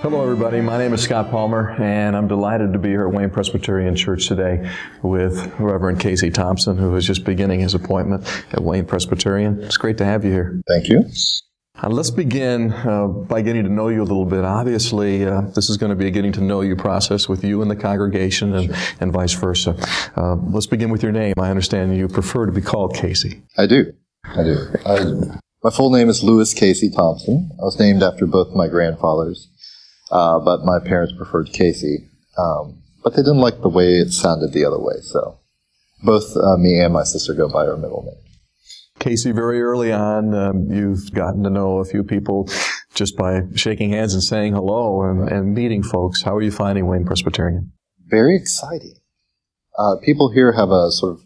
Hello, everybody. My name is Scott Palmer, and I'm delighted to be here at Wayne Presbyterian Church today with Reverend Casey Thompson, who is just beginning his appointment at Wayne Presbyterian. It's great to have you here. Thank you. Let's begin by getting to know you a little bit. Obviously, this is going to be a getting to know you process with you and the congregation and vice versa. Let's begin with your name. I understand you prefer to be called Casey. I do. My full name is Louis Casey Thompson. I was named after both my grandfathers, but my parents preferred Casey. But they didn't like the way it sounded the other way, so both me and my sister go by our middle name. Casey, very early on, you've gotten to know a few people just by shaking hands and saying hello and meeting folks. How are you finding Wayne Presbyterian? Very exciting. People here have a sort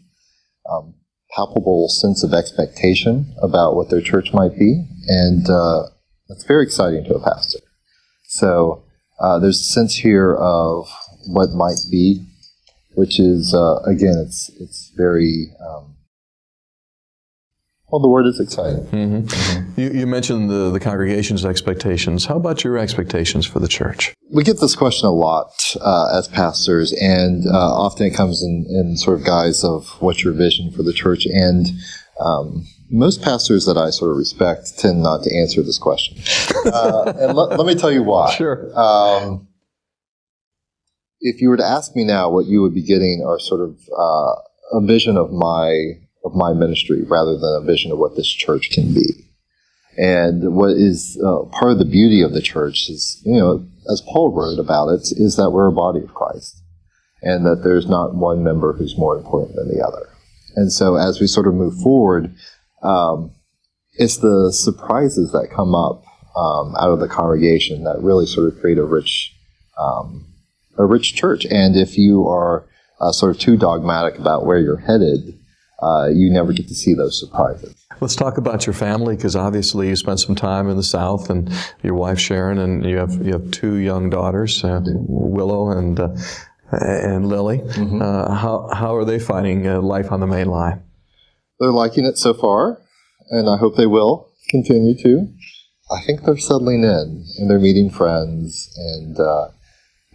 of palpable sense of expectation about what their church might be, and it's very exciting to a pastor. So there's a sense here of what might be, which is, again, it's very... Well, the word is exciting. Mm-hmm. Mm-hmm. You mentioned the congregation's expectations. How about your expectations for the church? We get this question a lot as pastors, and often it comes in sort of guise of what's your vision for the church. And most pastors that I sort of respect tend not to answer this question. And let me tell you why. Sure. If you were to ask me now, what you would be getting are sort of a vision of my ministry rather than a vision of what this church can be. And what is part of the beauty of the church is, as Paul wrote about it, is that we're a body of Christ and that there's not one member who's more important than the other. And so as we sort of move forward, it's the surprises that come up out of the congregation that really sort of create a rich church. And if you are sort of too dogmatic about where you're headed, you never get to see those surprises. Let's talk about your family, because obviously you spent some time in the South, and your wife Sharon, and you have two young daughters, Willow and Lily. Mm-hmm. How are they finding life on the main line? They're liking it so far, and I hope they will continue to. I think they're settling in, and they're meeting friends, and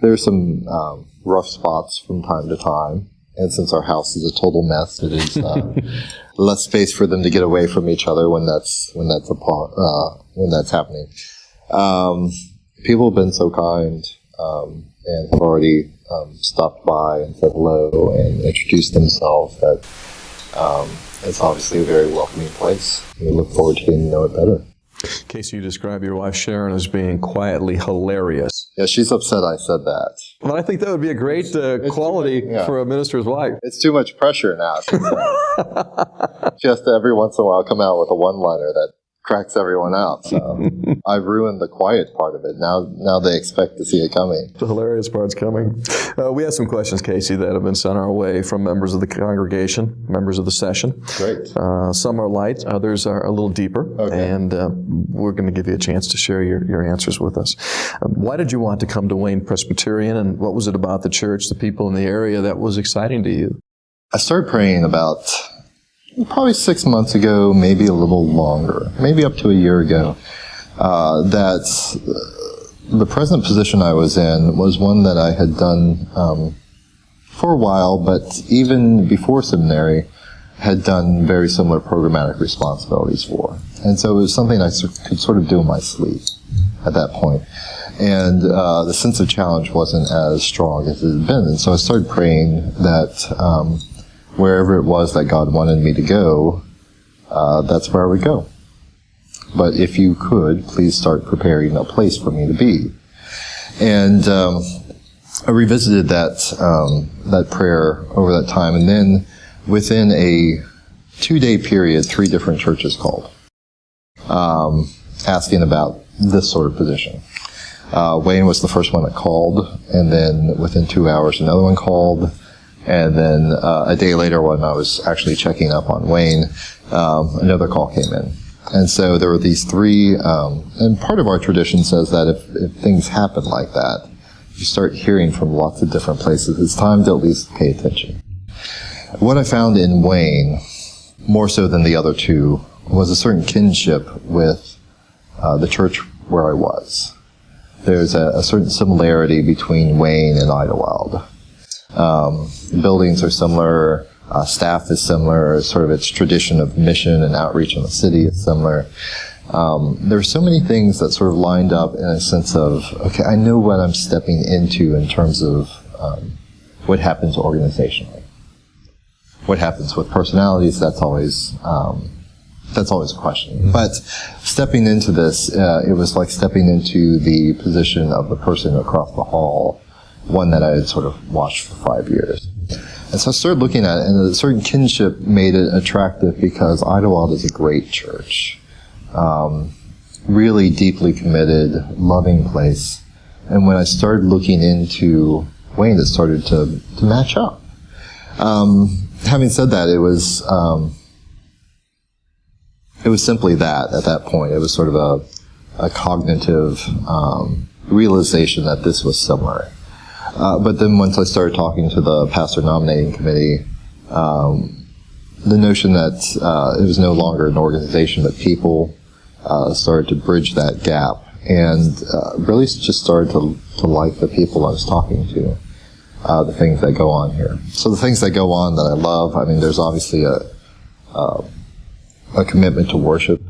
there's some rough spots from time to time. And since our house is a total mess, it is less space for them to get away from each other when that's happening. People have been so kind and have already stopped by and said hello and introduced themselves. That it's obviously a very welcoming place. We look forward to getting to know it better. Casey, you describe your wife Sharon as being quietly hilarious. Yeah, she's upset I said that. Well, I think that would be a great quality for a minister's wife. It's too much pressure now. She has to every once in a while come out with a one-liner that cracks everyone out. So I've ruined the quiet part of it. Now they expect to see it coming. The hilarious part's coming. We have some questions, Casey, that have been sent our way from members of the congregation, members of the session. Great. Some are light, others are a little deeper. Okay. And we're going to give you a chance to share your answers with us. Why did you want to come to Wayne Presbyterian, and what was it about the church, the people in the area, that was exciting to you? I started praying about probably 6 months ago, maybe a little longer, maybe up to a year ago, that the present position I was in was one that I had done for a while, but even before seminary, had done very similar programmatic responsibilities for. And so it was something I could sort of do in my sleep at that point. And the sense of challenge wasn't as strong as it had been. And so I started praying that wherever it was that God wanted me to go, that's where I would go. But if you could, please start preparing a place for me to be. And I revisited that prayer over that time, and then within a 2-day period, 3 different churches called, asking about this sort of position. Wayne was the first one that called, and then within 2 hours, another one called. And then a day later, when I was actually checking up on Wayne, another call came in. And so there were these 3, and part of our tradition says that if things happen like that, you start hearing from lots of different places, it's time to at least pay attention. What I found in Wayne, more so than the other 2, was a certain kinship with the church where I was. there's a certain similarity between Wayne and Idlewild. Buildings are similar, staff is similar, sort of its tradition of mission and outreach in the city is similar. There are so many things that sort of lined up in a sense of, okay, I know what I'm stepping into in terms of what happens organizationally. What happens with personalities, that's always a question. But stepping into this, it was like stepping into the position of the person across the hall, one that I had sort of watched for 5 years. And so I started looking at it, and a certain kinship made it attractive because Idlewild is a great church. Really deeply committed, loving place. And when I started looking into Wayne, it started to match up. Having said that, it was simply that at that point. It was sort of a cognitive realization that this was similar. But then once I started talking to the pastor nominating committee, the notion that it was no longer an organization but people started to bridge that gap, and really just started to like the people I was talking to, the things that go on here. So the things that go on that I love, I mean, there's obviously a commitment to worship,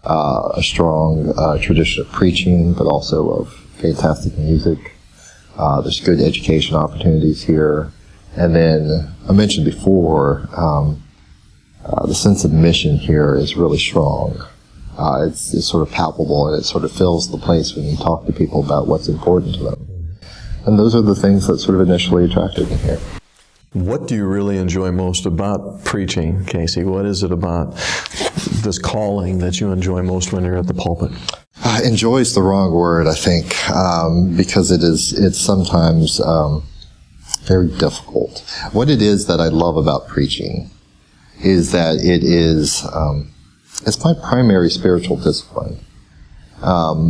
a strong tradition of preaching, but also of fantastic music. There's good education opportunities here. And then, I mentioned before, the sense of mission here is really strong. It's sort of palpable, and it sort of fills the place when you talk to people about what's important to them. And those are the things that sort of initially attracted me here. What do you really enjoy most about preaching, Casey? What is it about this calling that you enjoy most when you're at the pulpit? Enjoy is the wrong word, I think, because it's sometimes very difficult. What it is that I love about preaching is that it's my primary spiritual discipline.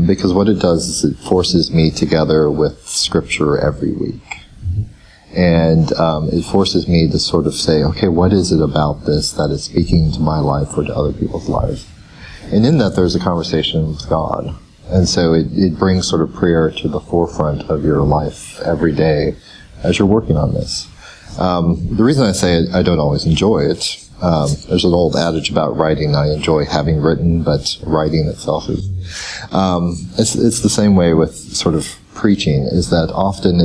Because what it does is it forces me together with Scripture every week. And it forces me to sort of say, okay, what is it about this that is speaking to my life or to other people's lives? And in that, there's a conversation with God. And so it brings sort of prayer to the forefront of your life every day as you're working on this. The reason I say I don't always enjoy it, there's an old adage about writing, I enjoy having written, but writing itself is... It's the same way with sort of preaching, is that often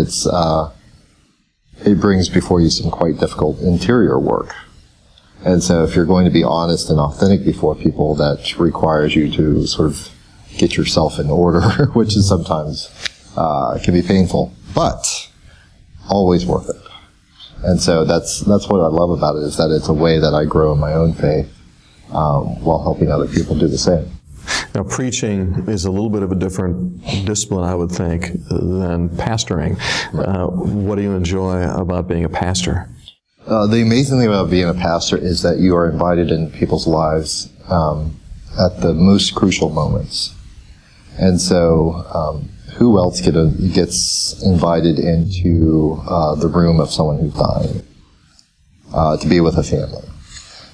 it brings before you some quite difficult interior work. And so if you're going to be honest and authentic before people, that requires you to sort of get yourself in order, which is sometimes can be painful, but always worth it. And so that's what I love about it, is that it's a way that I grow in my own faith while helping other people do the same. Now, preaching is a little bit of a different discipline, I would think, than pastoring. Right. What do you enjoy about being a pastor? The amazing thing about being a pastor is that you are invited into people's lives at the most crucial moments. And so, who else gets invited into the room of someone who's dying to be with a family?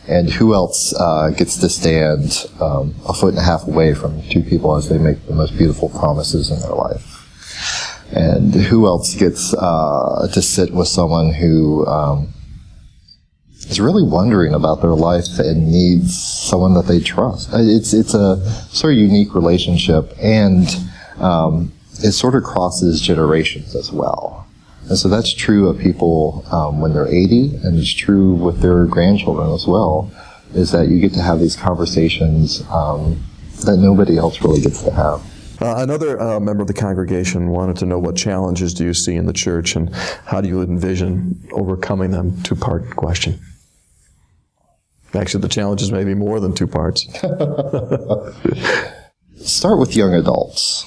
And who else gets to stand a foot and a half away from two people as they make the most beautiful promises in their life? And who else gets to sit with someone who is really wondering about their life and needs someone that they trust? It's a sort of unique relationship, and it sort of crosses generations as well. And so that's true of people when they're 80, and it's true with their grandchildren as well, is that you get to have these conversations that nobody else really gets to have. Another member of the congregation wanted to know, what challenges do you see in the church, and how do you envision overcoming them? Two-part question. Actually, the challenges may be more than two parts. Start with young adults.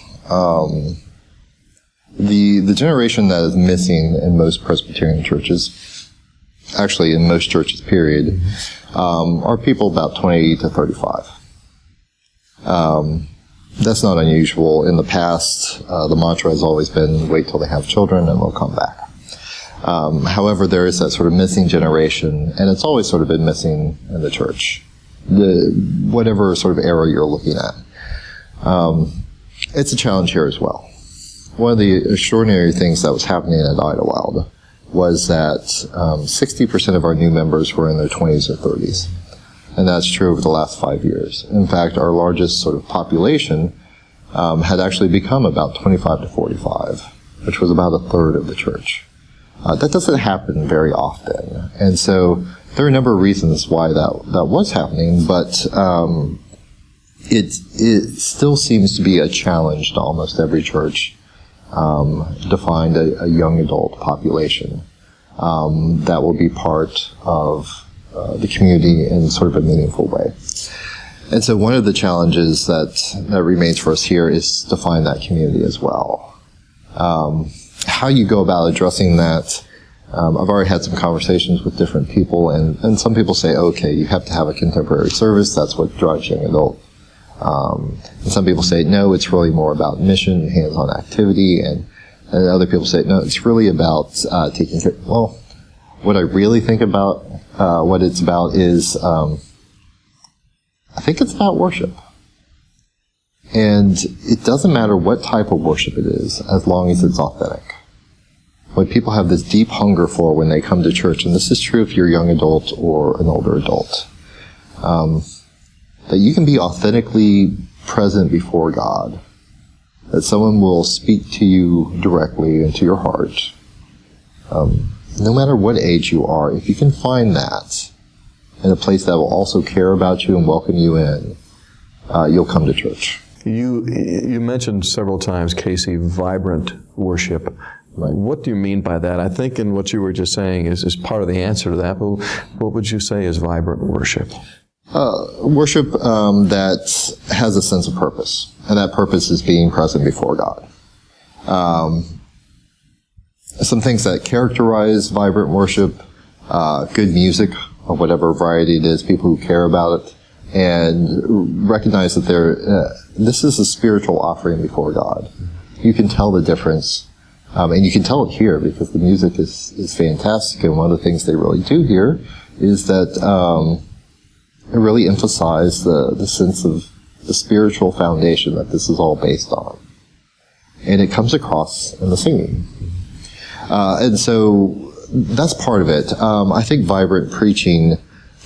The generation that is missing in most Presbyterian churches, actually in most churches, period, are people about 20 to 35. That's not unusual. In the past, the mantra has always been, wait till they have children and they'll come back. However, there is that sort of missing generation, and it's always sort of been missing in the church, whatever sort of era you're looking at. It's a challenge here as well. one of the extraordinary things that was happening at Idlewild was that 60% of our new members were in their 20s or 30s. And that's true over the last 5 years. In fact, our largest sort of population had actually become about 25 to 45, which was about a third of the church. That doesn't happen very often. And so there are a number of reasons why that was happening, but it still seems to be a challenge to almost every church to find a young adult population that will be part of the community in sort of a meaningful way. And so one of the challenges that remains for us here is to find that community as well. How you go about addressing that, I've already had some conversations with different people, and some people say, okay, you have to have a contemporary service, that's what drives young adult. And some people say, no, it's really more about mission and hands-on activity, and other people say, no, it's really about taking care. Well, what I really think about what it's about is, I think it's about worship. And it doesn't matter what type of worship it is, as long as it's authentic. What people have this deep hunger for when they come to church, and this is true if you're a young adult or an older adult, that you can be authentically present before God, that someone will speak to you directly into your heart. No matter what age you are, if you can find that in a place that will also care about you and welcome you in, you'll come to church. You mentioned several times, Casey, vibrant worship. Right. What do you mean by that? I think in what you were just saying is part of the answer to that, but what would you say is vibrant worship? Worship that has a sense of purpose, and that purpose is being present before God. Some things that characterize vibrant worship, good music of whatever variety it is, people who care about it, and recognize that this is a spiritual offering before God. You can tell the difference, and you can tell it here because the music is fantastic, and one of the things they really do here is that it really emphasizes the sense of the spiritual foundation that this is all based on. And it comes across in the singing. And so that's part of it. I think vibrant preaching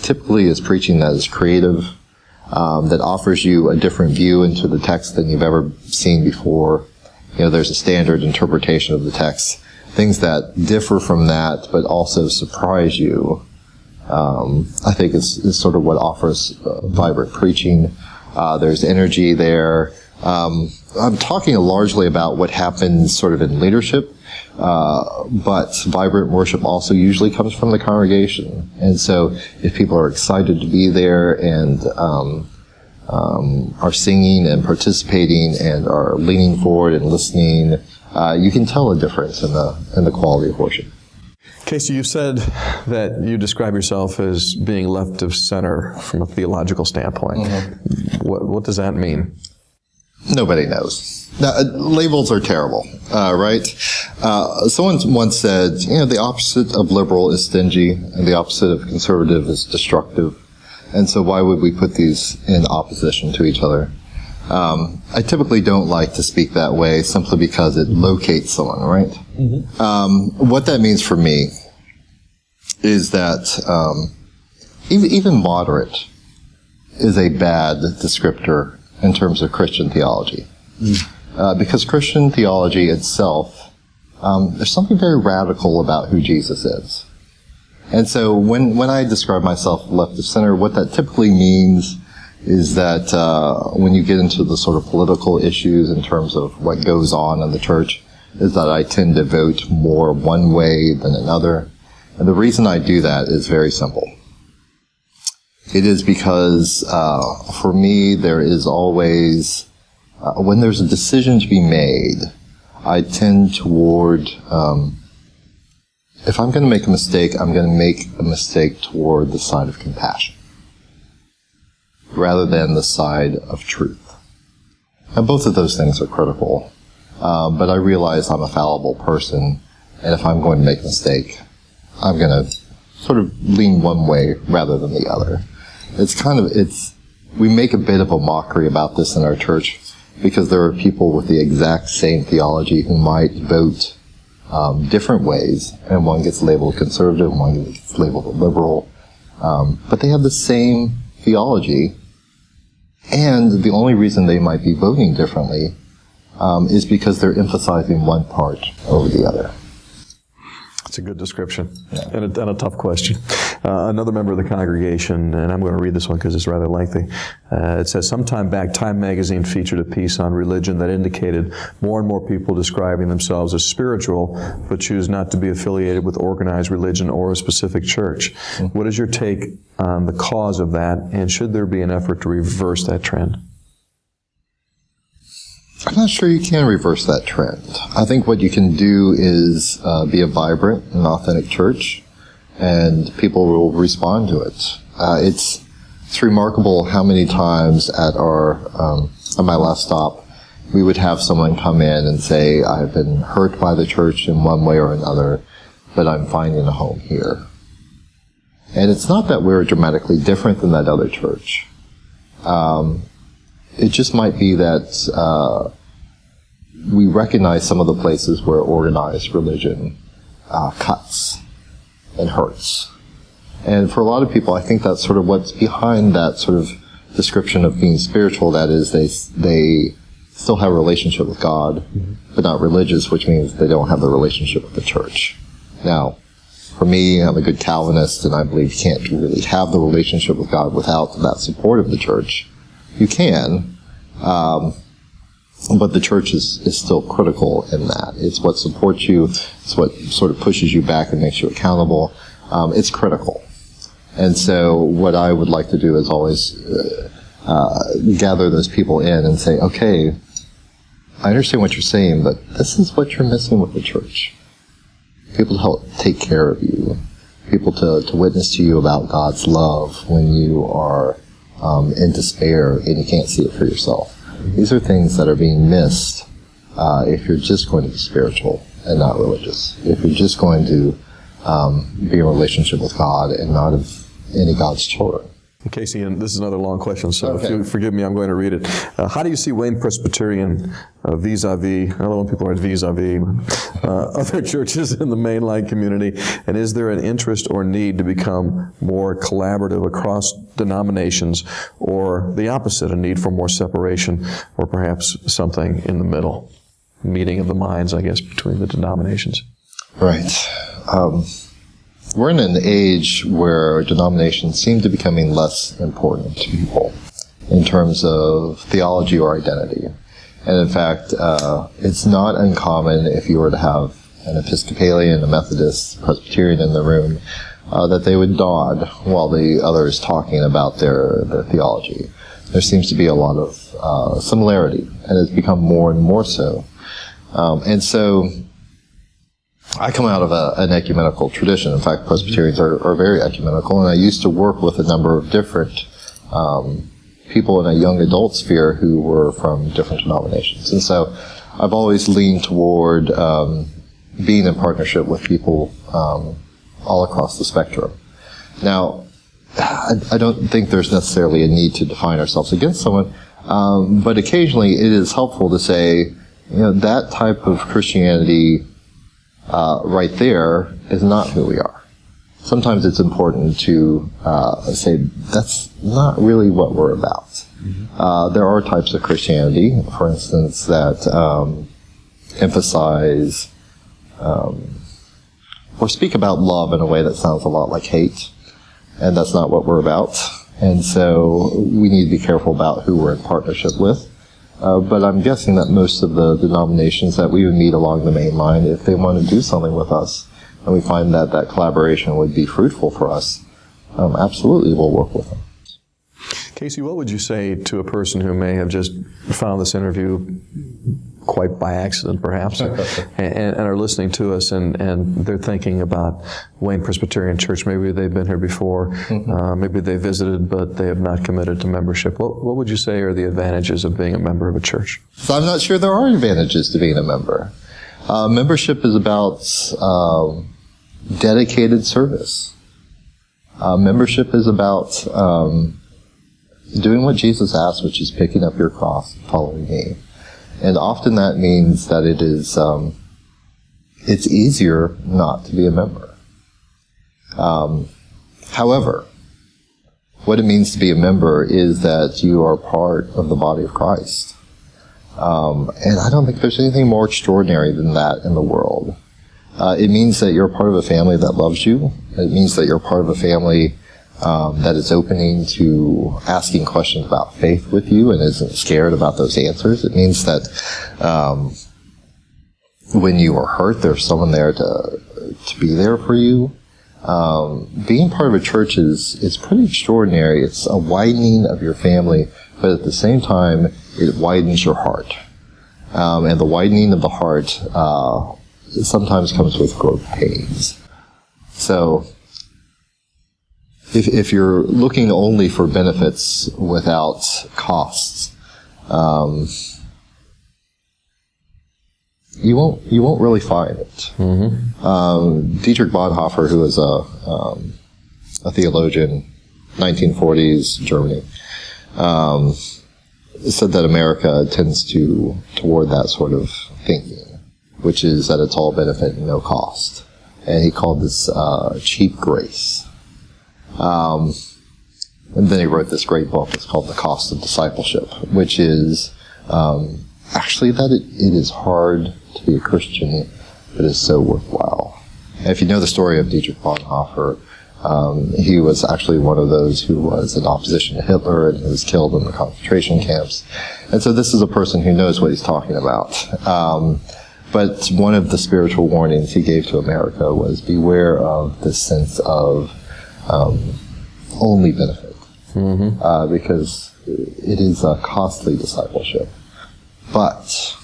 typically is preaching that is creative, that offers you a different view into the text than you've ever seen before. There's a standard interpretation of the text. Things that differ from that, but also surprise you, I think is sort of what offers vibrant preaching. There's energy there. I'm talking largely about what happens sort of in leadership, but vibrant worship also usually comes from the congregation. And so if people are excited to be there and are singing and participating and are leaning forward and listening, you can tell a difference in the quality of worship. Casey, you said that you describe yourself as being left of center from a theological standpoint. Mm-hmm. What does that mean? Nobody knows. Now, labels are terrible, right? Someone once said, the opposite of liberal is stingy, and the opposite of conservative is destructive. And so why would we put these in opposition to each other? I typically don't like to speak that way simply because it locates someone, right? Mm-hmm. What that means for me is that even moderate is a bad descriptor in terms of Christian theology. Because Christian theology itself, there's something very radical about who Jesus is. And so when I describe myself left of center, what that typically means is that when you get into the sort of political issues in terms of what goes on in the church, is that I tend to vote more one way than another. And the reason I do that is very simple. It is because for me there is always, when there's a decision to be made, I tend toward, if I'm going to make a mistake, I'm going to make a mistake toward the side of compassion, rather than the side of truth. And both of those things are critical. But I realize I'm a fallible person, and if I'm going to make a mistake, I'm going to sort of lean one way rather than the other. We make a bit of a mockery about this in our church, because there are people with the exact same theology who might vote different ways, and one gets labeled conservative, one gets labeled liberal, but they have the same theology, and the only reason they might be voting differently is because they're emphasizing one part over the other. That's a good description, and a tough question. Another member of the congregation, and I'm going to read this one because it's rather lengthy. It says, sometime back, Time magazine featured a piece on religion that indicated more and more people describing themselves as spiritual, but choose not to be affiliated with organized religion or a specific church. What is your take on the cause of that, and should there be an effort to reverse that trend? I'm not sure you can reverse that trend. I think what you can do is be a vibrant and authentic church, and people will respond to it. It's remarkable how many times at my last stop, we would have someone come in and say, I've been hurt by the church in one way or another, but I'm finding a home here. And it's not that we're dramatically different than that other church. It just might be that we recognize some of the places where organized religion cuts and hurts. And for a lot of people, I think that's sort of what's behind that sort of description of being spiritual. That is, they still have a relationship with God, but not religious, which means they don't have the relationship with the church. Now, for me, I'm a good Calvinist, and I believe you can't really have the relationship with God without that support of the church. You can, but the church is still critical in that. It's what supports you. It's what sort of pushes you back and makes you accountable. It's critical. And so what I would like to do is always gather those people in and say, okay, I understand what you're saying, but this is what you're missing with the church. People to help take care of you. People to witness to you about God's love when you are in despair and you can't see it for yourself. These are things that are being missed if you're just going to be spiritual and not religious. If you're just going to be in a relationship with God and not of any of God's children. Casey, and this is another long question, so okay. If you forgive me, I'm going to read it. How do you see Wayne Presbyterian vis-a-vis, I don't know when people write vis-a-vis, other churches in the mainline community, and is there an interest or need to become more collaborative across denominations, or the opposite, a need for more separation, or perhaps something in the middle, meeting of the minds, I guess, between the denominations? Right. We're in an age where denominations seem to be becoming less important to people in terms of theology or identity. And in fact, it's not uncommon if you were to have an Episcopalian, a Methodist, Presbyterian in the room, that they would nod while the other is talking about their theology. There seems to be a lot of similarity, and it's become more and more so. And so I come out of an ecumenical tradition. In fact, Presbyterians are very ecumenical, and I used to work with a number of different people in a young adult sphere who were from different denominations. And so I've always leaned toward being in partnership with people all across the spectrum. Now, I don't think there's necessarily a need to define ourselves against someone, but occasionally it is helpful to say, that type of Christianity right there is not who we are. Sometimes it's important to say that's not really what we're about. Mm-hmm. There are types of Christianity, for instance, that emphasize or speak about love in a way that sounds a lot like hate, and that's not what we're about. And so we need to be careful about who we're in partnership with. But I'm guessing that most of the denominations that we would meet along the main line, if they want to do something with us, and we find that that collaboration would be fruitful for us, absolutely we'll work with them. Casey, what would you say to a person who may have just found this interview quite by accident, perhaps, and are listening to us, and they're thinking about Wayne Presbyterian Church? Maybe they've been here before, maybe they visited, but they have not committed to membership. What would you say are the advantages of being a member of a church? So I'm not sure there are advantages to being a member. Membership is about dedicated service. Membership is about doing what Jesus asked, which is picking up your cross, following me. And often that means that it is, it's easier not to be a member. However, what it means to be a member is that you are part of the body of Christ. And I don't think there's anything more extraordinary than that in the world. It means that you're part of a family that loves you. It means that you're part of a family that is opening to asking questions about faith with you and isn't scared about those answers. It means that when you are hurt, there's someone there to be there for you. Being part of a church is pretty extraordinary. It's a widening of your family, but at the same time, it widens your heart. And the widening of the heart sometimes comes with growth pains. So, if you're looking only for benefits without costs, you won't really find it. Mm-hmm. Dietrich Bonhoeffer, who was a theologian, 1940s Germany, said that America tends toward that sort of thinking, which is that it's all benefit and no cost. And he called this cheap grace. And then he wrote this great book. It's called The Cost of Discipleship, which is actually that it is hard to be a Christian, but it's so worthwhile. And if you know the story of Dietrich Bonhoeffer, he was actually one of those who was in opposition to Hitler and who was killed in the concentration camps. And so this is a person who knows what he's talking about. But one of the spiritual warnings he gave to America was beware of this sense of only benefit. Mm-hmm. Because it is a costly discipleship. But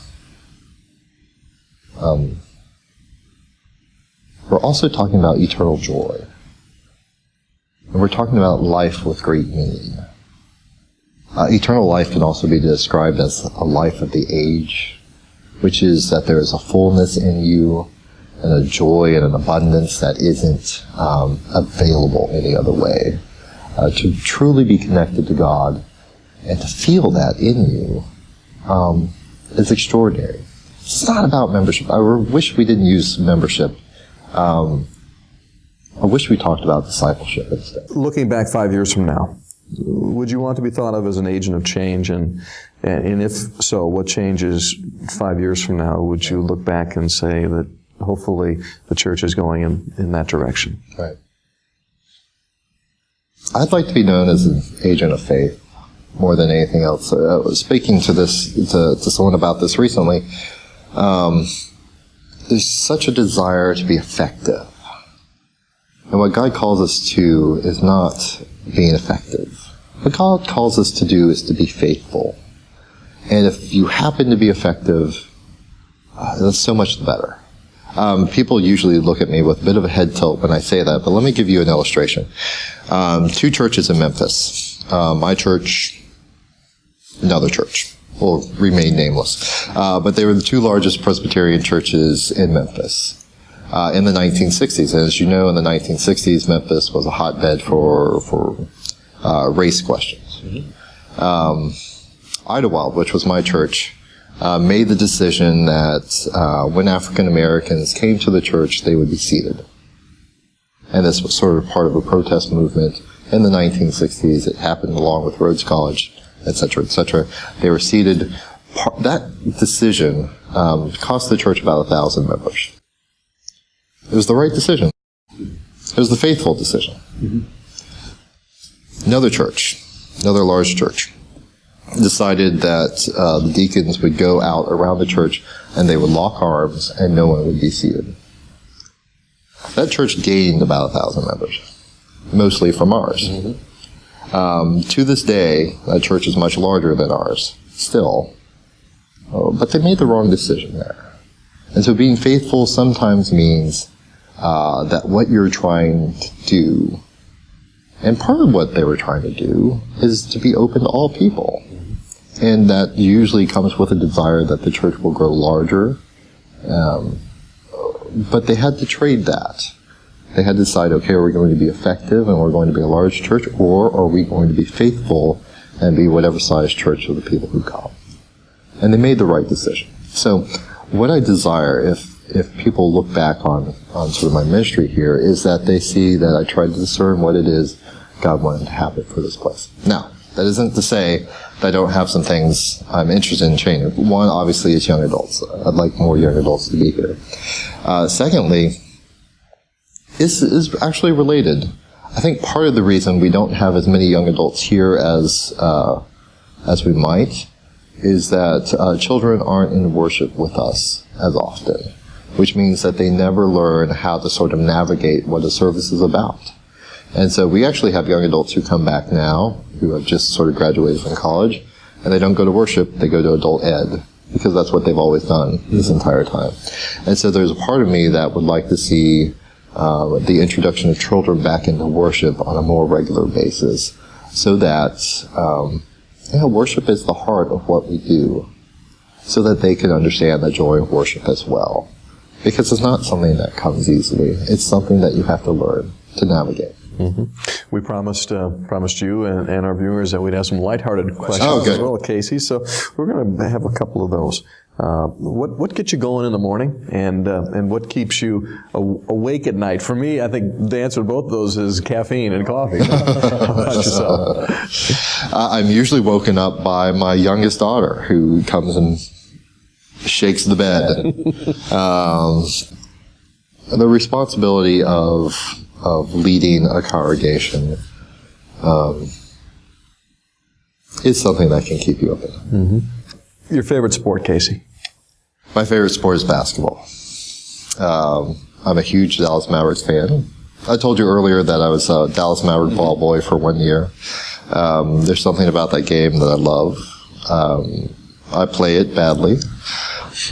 we're also talking about eternal joy. And we're talking about life with great meaning. Eternal life can also be described as a life of the age, which is that there is a fullness in you and a joy and an abundance that isn't available any other way. To truly be connected to God and to feel that in you is extraordinary. It's not about membership. I wish we didn't use membership. I wish we talked about discipleship instead. Looking back 5 years from now, would you want to be thought of as an agent of change? And if so, what changes 5 years from now would you look back and say that hopefully the church is going in that direction? Right. I'd like to be known as an agent of faith more than anything else. I was speaking to someone about this recently. There's such a desire to be effective. And what God calls us to is not being effective. What God calls us to do is to be faithful. And if you happen to be effective, that's so much the better. People usually look at me with a bit of a head tilt when I say that, but let me give you an illustration. 2 churches in Memphis. My church, another church, will remain nameless. But they were the 2 largest Presbyterian churches in Memphis. In the 1960s. And as you know, in the 1960s, Memphis was a hotbed for race questions. Mm-hmm. Idlewild, which was my church, made the decision that when African Americans came to the church, they would be seated. And this was sort of part of a protest movement in the 1960s. It happened along with Rhodes College, etc., etc. They were seated. That decision cost the church about 1,000 members. It was the right decision. It was the faithful decision. Mm-hmm. Another church, another large church, decided that the deacons would go out around the church and they would lock arms and no one would be seated. That church gained about 1,000 members, mostly from ours. Mm-hmm. To this day, that church is much larger than ours, still. But they made the wrong decision there. And so being faithful sometimes means that what you're trying to do, and part of what they were trying to do, is to be open to all people. And that usually comes with a desire that the church will grow larger. But they had to trade that. They had to decide, okay, are we going to be effective and we're going to be a large church, or are we going to be faithful and be whatever size church for the people who come. And they made the right decision. So what I desire, if people look back on sort of my ministry here, is that they see that I tried to discern what it is God wanted to happen for this place. Now, that isn't to say that I don't have some things I'm interested in training. One, obviously, is young adults. I'd like more young adults to be here. Secondly, this is actually related. I think part of the reason we don't have as many young adults here as we might is that children aren't in worship with us as often, which means that they never learn how to sort of navigate what a service is about. And so we actually have young adults who come back now, who have just sort of graduated from college, and they don't go to worship, they go to adult ed, because that's what they've always done this entire time. And so there's a part of me that would like to see the introduction of children back into worship on a more regular basis, so that worship is the heart of what we do, so that they can understand the joy of worship as well. Because it's not something that comes easily. It's something that you have to learn to navigate. Mm-hmm. We promised you and our viewers that we'd have some lighthearted questions as well, Casey. So we're going to have a couple of those. What gets you going in the morning, and what keeps you awake at night? For me, I think the answer to both of those is caffeine and coffee. How about yourself? I'm usually woken up by my youngest daughter, who comes and shakes the bed. The responsibility of leading a congregation is something that can keep you up at night. Mm-hmm. Your favorite sport, Casey? My favorite sport is basketball. I'm a huge Dallas Mavericks fan. I told you earlier that I was a Dallas Maverick ball boy for 1 year. There's something about that game that I love. I play it badly,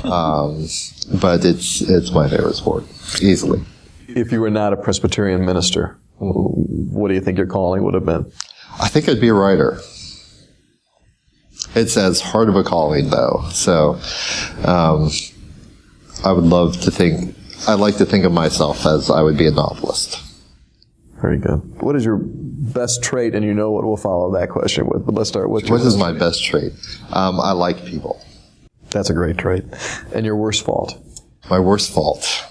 but it's my favorite sport, easily. If you were not a Presbyterian minister, what do you think your calling would have been? I think I'd be a writer. It's as hard of a calling, though. So I would love to think, I like to think of myself as I would be a novelist. Very good. What is your best trait? And you know what we'll follow that question with. But let's start with what is my best trait? I like people. That's a great trait. And your worst fault? My worst fault.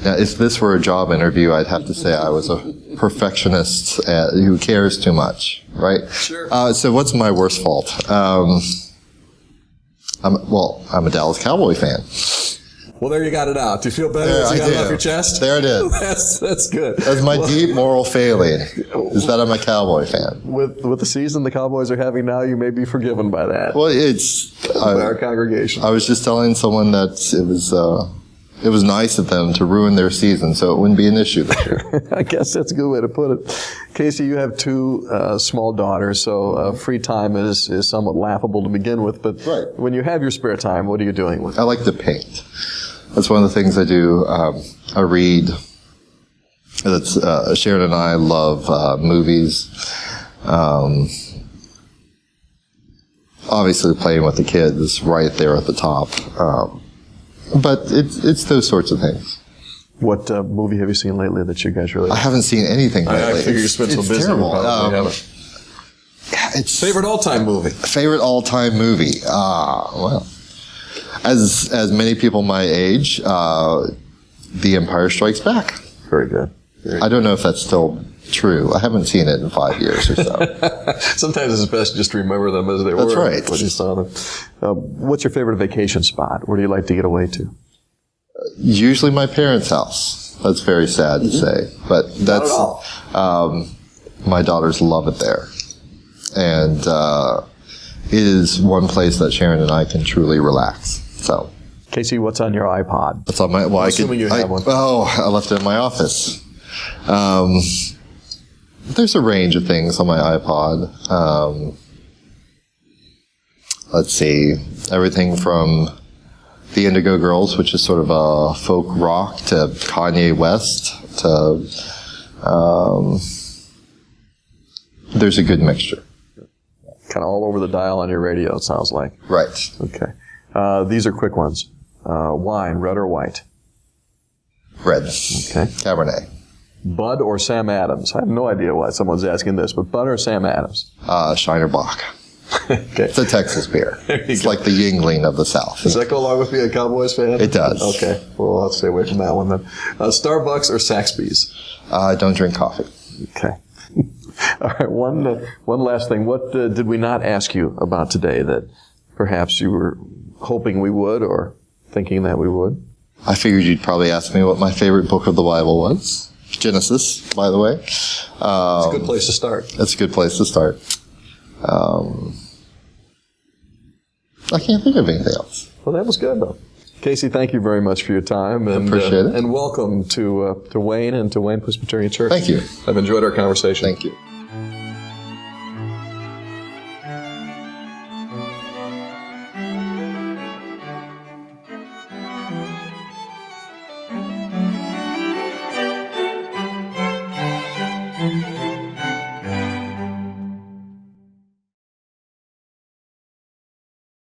Now, if this were a job interview, I'd have to say I was a perfectionist who cares too much, right? Sure. So what's my worst fault? I'm a Dallas Cowboy fan. Well, there you got it out. Do you feel better as you got it off your chest? There it is. That's good. That's my deep moral failing, is that I'm a Cowboy fan. With the season the Cowboys are having now, you may be forgiven by that. Well, it's... by our congregation. I was just telling someone that it was nice of them to ruin their season, so it wouldn't be an issue this year. I guess that's a good way to put it. Casey, you have two small daughters, so free time is somewhat laughable to begin with. But right. When you have your spare time, what are you doing with it? I like to paint. That's one of the things I do. I read. Sharon and I love movies. Obviously, playing with the kids is right there at the top. But it's those sorts of things. What movie have you seen lately that you guys really like? I haven't seen anything lately. I figure you spent so busy. Terrible. It's favorite all-time movie. Favorite all-time movie. Well, as many people my age, The Empire Strikes Back. Very good. I don't know if that's still true. I haven't seen it in 5 years or so. Sometimes it's best just to remember them as they were. That's right. When you saw them. What's your favorite vacation spot? Where do you like to get away to? Usually my parents' house. That's very sad to say, but that's not at all. My daughters love it there, and it is one place that Sharon and I can truly relax. So, Casey, what's on your iPod? What's on my? Well, assuming you have one. Oh, I left it in my office. There's a range of things on my iPod. Let's see, everything from the Indigo Girls, which is sort of a folk rock, to Kanye West, to there's a good mixture. Kind of all over the dial on your radio, it sounds like. Right. Okay. These are quick ones. Wine, red or white? Red. Okay. Cabernet. Bud or Sam Adams? I have no idea why someone's asking this, but Bud or Sam Adams? Shiner Bock. Okay. It's a Texas beer. It's like the Yingling of the South. Does that go along with being a Cowboys fan? It does. Okay. Well, I'll stay away from that one then. Starbucks or Saxby's? I don't drink coffee. Okay. All right. One last thing. What did we not ask you about today that perhaps you were hoping we would or thinking that we would? I figured you'd probably ask me what my favorite book of the Bible was. Genesis, by the way. It's a good place to start. That's a good place to start. I can't think of anything else. Well, that was good, though. Casey, thank you very much for your time. And, appreciate it. And welcome to Wayne and to Wayne Presbyterian Church. Thank you. I've enjoyed our conversation. Thank you.